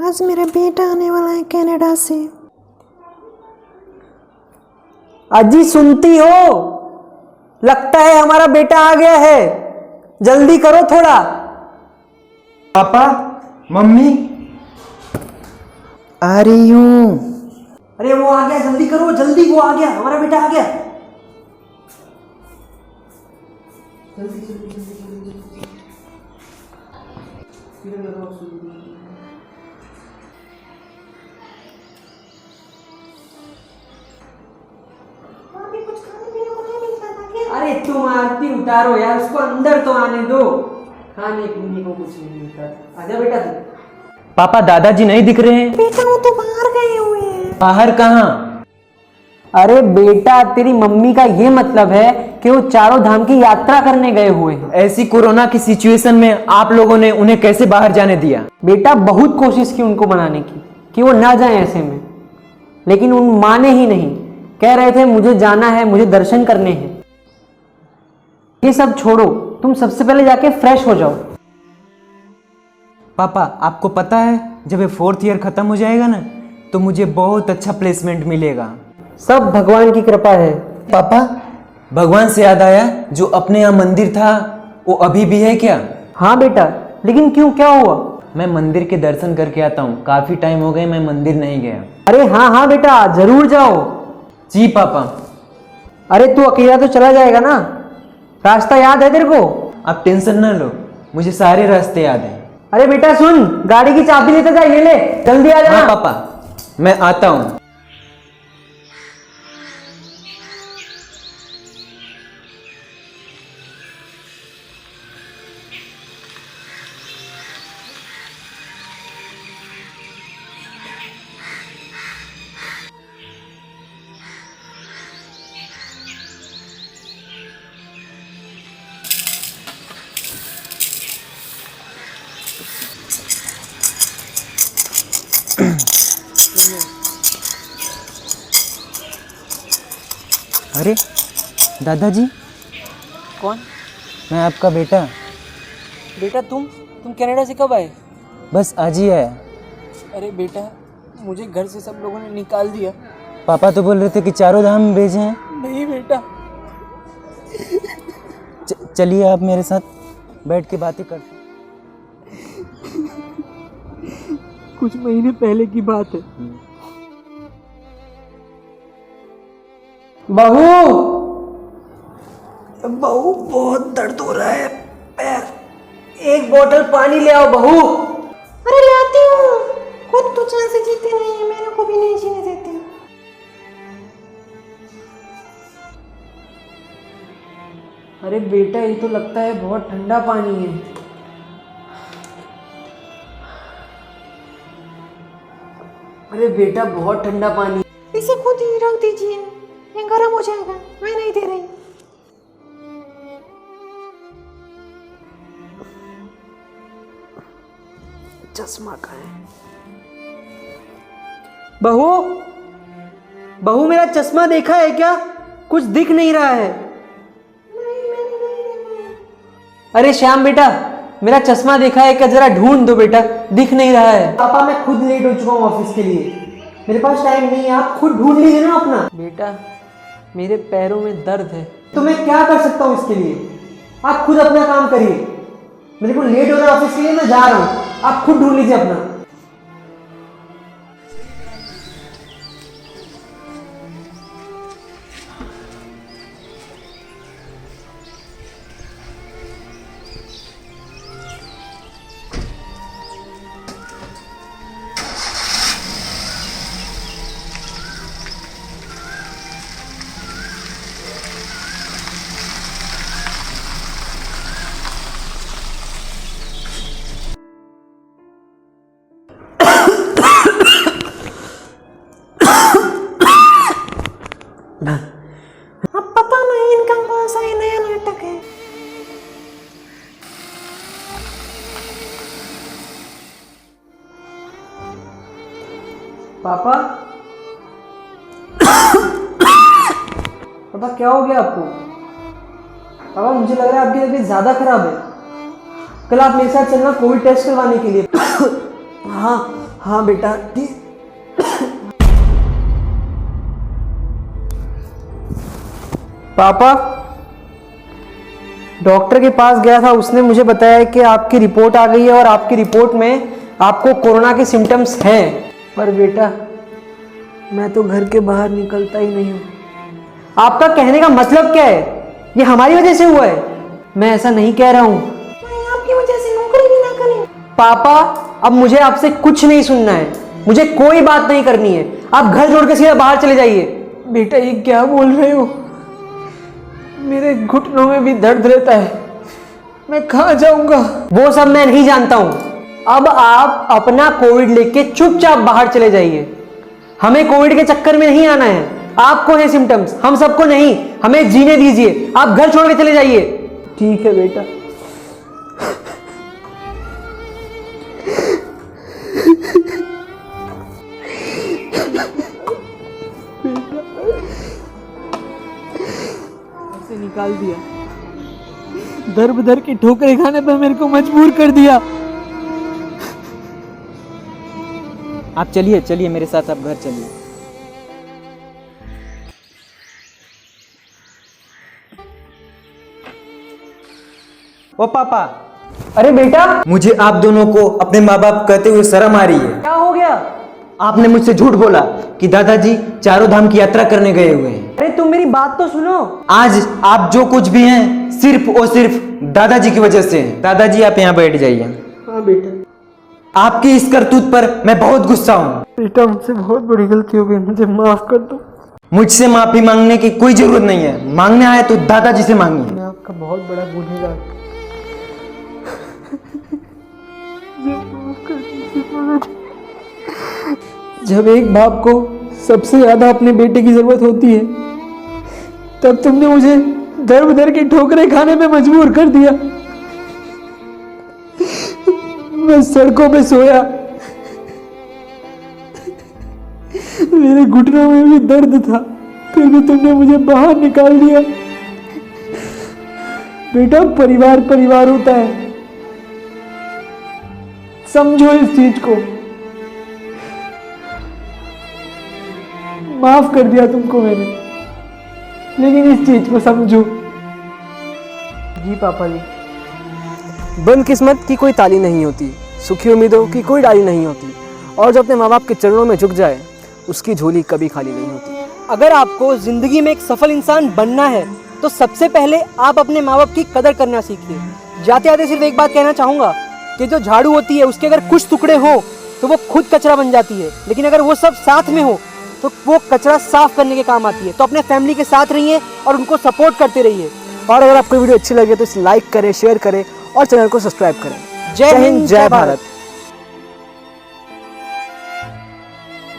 आज मेरा बेटा आने वाला है कनाडा से। अजी सुनती हो? लगता है हमारा बेटा आ गया है, जल्दी करो थोड़ा। पापा, मम्मी, आ रही हूँ। अरे वो आ गया, जल्दी करो, जल्दी, वो आ गया, हमारा बेटा आ गया। जल्दी जल्दी जल्दी जल्दी जल्दी। अरे तुम आरती उतारो यार, उसको अंदर तो आने दो। खाने पीने को कुछ नहीं मिलता। आजा बेटा तू। पापा दादाजी नहीं दिख रहे हैं। बेटा वो तो बाहर गए हुए हैं। बाहर कहाँ? अरे बेटा, तेरी मम्मी का ये मतलब है कि वो चारों धाम की यात्रा करने गए हुए हैं। ऐसी कोरोना की सिचुएशन में आप लोगों ने उन्हें कैसे बाहर जाने दिया? बेटा बहुत कोशिश की उनको मनाने की कि वो ना जाए ऐसे में, लेकिन उन माने ही नहीं। कह रहे थे मुझे जाना है, मुझे दर्शन करने हैं। ये सब छोड़ो, तुम सबसे पहले जाके फ्रेश हो जाओ। पापा आपको पता है, जब ये 4th ईयर खत्म हो जाएगा ना, तो मुझे बहुत अच्छा प्लेसमेंट मिलेगा। सब भगवान की कृपा है। पापा, भगवान से याद आया, जो अपने यहाँ मंदिर था वो अभी भी है क्या? हाँ बेटा, लेकिन क्यों, क्या हुआ? मैं मंदिर के दर्शन करके आता हूँ, काफी टाइम हो गए मैं मंदिर नहीं गया। अरे हाँ हाँ बेटा, जरूर जाओ। जी पापा। अरे तू अकेला तो चला जाएगा ना? रास्ता याद है तेरे को? आप टेंशन ना लो, मुझे सारे रास्ते याद हैं। अरे बेटा सुन, गाड़ी की चाबी लेते जा, ये ले, जल्दी आ जाना। हाँ पापा, मैं आता हूँ। अरे दादाजी। कौन? मैं आपका बेटा। बेटा तुम कनाडा से कब आए? बस आज ही आया। अरे बेटा, मुझे घर से सब लोगों ने निकाल दिया। पापा तो बोल रहे थे कि चारों धाम भेजे हैं। नहीं बेटा। चलिए आप मेरे साथ बैठ के बातें करते। कुछ महीने पहले की बात है। बहू, बहू बहुत दर्द हो रहा है पैर, एक बोतल पानी ले आओ बहू। अरे लाती हूँ, खुद तो चैन से जीते नहीं है, मेरे को भी नहीं जीने देते। अरे बेटा, ये तो लगता है बहुत ठंडा पानी है। अरे बेटा, बहुत ठंडा पानी। इसे खुद ही रख दीजिए, ये गर्म हो जाएगा, मैं नहीं दे रही। चश्मा कहाँ है? बहू, बहू मेरा चश्मा देखा है क्या? कुछ दिख नहीं रहा है। अरे श्याम बेटा, मेरा चश्मा देखा है क्या? जरा ढूंढ दो बेटा, दिख नहीं रहा है। पापा मैं खुद लेट हो चुका हूँ ऑफिस के लिए, मेरे पास टाइम नहीं है, आप खुद ढूंढ लीजिए ना अपना। बेटा मेरे पैरों में दर्द है, तो मैं क्या कर सकता हूँ इसके लिए? आप खुद अपना काम करिए, मेरे को लेट हो रहा है ऑफिस के लिए, मैं जा रहा हूँ, आप खुद ढूंढ लीजिए अपना। अब पता नहीं इनका कौन सा ये नया नाटक है। पापा, पापा क्या हो गया आपको? पापा मुझे लग रहा है आपकी तबीयत ज्यादा खराब है, कल आप मेरे साथ चलना कोविड टेस्ट करवाने के लिए। हाँ हाँ बेटा पापा, डॉक्टर के पास गया था, उसने मुझे बताया कि आपकी रिपोर्ट आ गई है और आपकी रिपोर्ट में आपको कोरोना के सिम्टम्स हैं। पर बेटा मैं तो घर के बाहर निकलता ही नहीं हूँ। आपका कहने का मतलब क्या है? ये हमारी वजह से हुआ है? मैं ऐसा नहीं कह रहा हूँ। कहीं आपकी वजह से नौकरी भी ना करें। पापा अब मुझे आपसे कुछ नहीं सुनना है, मुझे कोई बात नहीं करनी है। आप घर छोड़ के सीधा बाहर चले जाइए। बेटा ये क्या बोल रहे हो? मेरे घुटनों में भी दर्द रहता है, मैं कहाँ जाऊंगा? वो सब मैं नहीं जानता हूँ। अब आप अपना कोविड लेके चुपचाप बाहर चले जाइए। हमें कोविड के चक्कर में नहीं आना है। आपको है सिम्टम्स, हम सबको नहीं। हमें जीने दीजिए, आप घर छोड़ के चले जाइए। ठीक है बेटा। से निकाल दिया, दर बदर की ठोकरें खाने पर मेरे को मजबूर कर दिया। आप चलिए चलिए मेरे साथ, आप घर चलिए। ओ पापा, अरे बेटा मुझे आप दोनों को अपने माँ बाप कहते हुए शर्म आ रही है। क्या हो गया? आपने मुझसे झूठ बोला कि दादाजी चारों धाम की यात्रा करने गए हुए हैं। अरे तुम मेरी बात तो सुनो। आज आप जो कुछ भी हैं सिर्फ और सिर्फ दादाजी की वजह से हैं। दादाजी आप यहाँ बैठ जाइए। हाँ बेटा। आपकी इस करतूत पर मैं बहुत गुस्सा हूँ। बेटा मुझसे बहुत बड़ी गलती हो गई, मुझे माफ कर दो। मुझसे माफी मांगने की कोई जरूरत नहीं है, मांगने आए तो दादाजी से मांगिए। मैं आपका बहुत बड़ा गुनहगार। जब एक बाप को सबसे ज्यादा अपने बेटे की जरूरत होती है, तब तुमने मुझे दर बदर की ठोकरें खाने में मजबूर कर दिया। मैं सड़कों पे सोया, मेरे घुटनों में भी दर्द था, फिर भी तुमने मुझे बाहर निकाल दिया। बेटा परिवार परिवार होता है, समझो इस चीज को। माफ कर दिया तुमको मैंने, लेकिन इस चीज को समझो। जी पापा जी। बंद किस्मत की कोई ताली नहीं होती, सुखी उम्मीदों की कोई डाली नहीं होती, और जो अपने माँ बाप के चरणों में झुक जाए उसकी झोली कभी खाली नहीं होती। अगर आपको ज़िंदगी में एक सफल इंसान बनना है तो सबसे पहले आप अपने माँ बाप की कदर करना सीखिए। जाते जाते सिर्फ एक बात कहना चाहूँगा कि जो झाड़ू होती है उसके अगर कुछ टुकड़े हो तो वो खुद कचरा बन जाती है, लेकिन अगर वो सब साथ में हो तो वो कचरा साफ करने के काम आती है। तो अपने फैमिली के साथ रहिए और उनको सपोर्ट करते रहिए। और अगर आपको वीडियो अच्छी लगे तो इसे लाइक करें, शेयर करें और चैनल को सब्सक्राइब करें। जय हिंद, जय भारत।